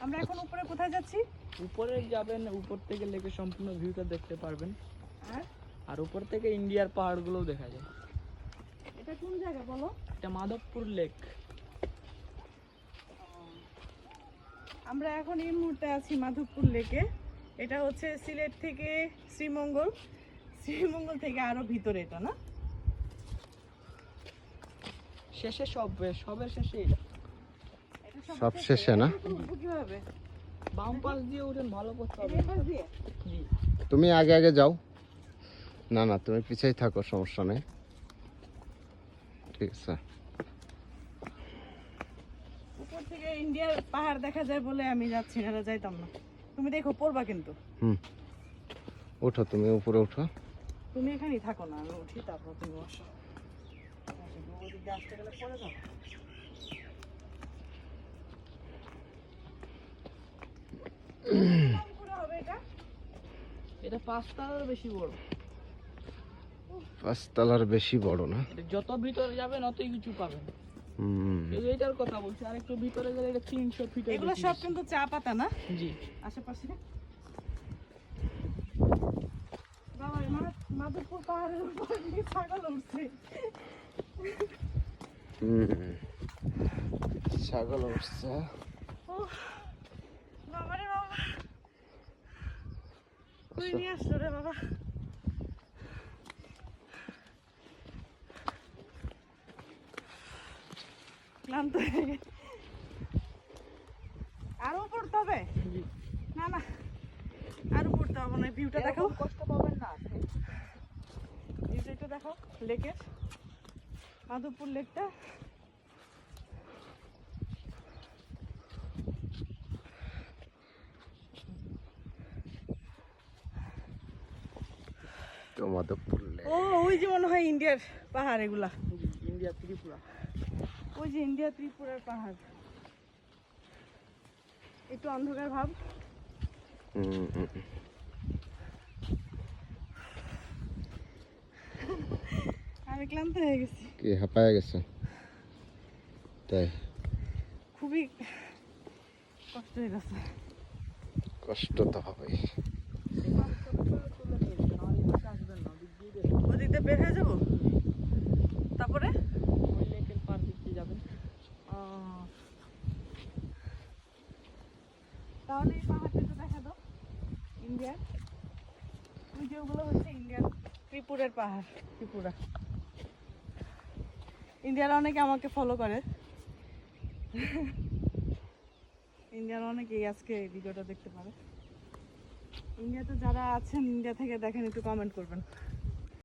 আমরা এখন উপরে কোথায় যাচ্ছি? উপরে যাবেন, উপর থেকে লেকের সম্পূর্ণ ভিউটা দেখতে পারবেন। আর আর উপর থেকে ইন্ডিয়ার পাহাড়গুলোও দেখা যায়। এটা কোন জায়গা বলো? এটা মাধবপুর লেক। আমরা এখন এই মুহূর্তে আছি মাধবপুর লেকে। এটা হচ্ছে সিলেট থেকে শ্রীমঙ্গল, শ্রীমঙ্গল থেকে আরো ভিতরে, এটা না? শেষে সবের শেষে এটা। সব শেষে না? কিভাবে? বাম পাশ দিয়ে উঠেন, ভালো করতে হবে। এই পাশ দিয়ে? জি। তুমি আগে আগে যাও। না না, তুমি পিছেই থাকো, সমস্যা নেই। ঠিক আছে। উপর থেকে ইন্ডিয়ার পাহাড় দেখা যায় বলে আমি যাচ্ছি না, যাইতাম না। তুমি দেখো, পড়বা কিন্তু। উঠো, তুমি উপরে উঠো। তুমি এখানেই থাকো না, আমি উঠি, তারপর তুমি বসো। আসতে গেলে পড়ে যাবো। এটা 5 তলার বেশি বড়। 5 তলার বেশি বড় না? যত ভিতরে যাবেন অতই কিছু পাবেন। এইটার কথা বলছি, আর একটু ভিতরে গেলে এটা 300 ফিট। এগুলো সব কিন্তু চা পাতা না? জি। আশেপাশে বাবা, মাধবপুর পাহাড়ের উপর দিয়ে ছাগল উঠছে। ছাগল উঠছে। বাবা রে বাবা, কই নিয়ে আসলো রে বাবা? ক্লান্ত হয়ে গেছে। আরো পড়তে হবে? না না, আরো পড়তে হবে না। ভিউটা দেখো, কষ্ট পাবেন না। ভিউটা একটু দেখো লেকের, মাধবপুর লেকটা। মাধবপুর লেক। ও, ওই যে মনে হয় ইন্ডিয়ার পাহাড় এগুলা। ইন্ডিয়া ত্রিপুরা। ওই যে ইন্ডিয়া ত্রিপুরার পাহাড়। একটু অন্ধকার ভাব। আমি ক্লান্ত হয়ে গেছি। কি হাঁপায় গেছে? তাই? খুবই কষ্ট হয়ে গেছে। কষ্ট তো হবেই। ওদিক দিয়ে বের হয়ে যাবো, তারপরে ওই লেকের পার দিকে যাবেন। তাহলে এই পাহাড়টা একটু দেখা দাও ইন্ডিয়ার। ওই যে ওগুলো হচ্ছে ইন্ডিয়ার ত্রিপুরার পাহাড়। ত্রিপুরা, ইন্ডিয়ার অনেকে আমাকে ফলো করে। ইন্ডিয়ার অনেকেই আজকে এই ভিডিওটা দেখতে পারে। ইন্ডিয়াতে যারা আছেন, ইন্ডিয়া থেকে দেখেন, একটু কমেন্ট করবেন।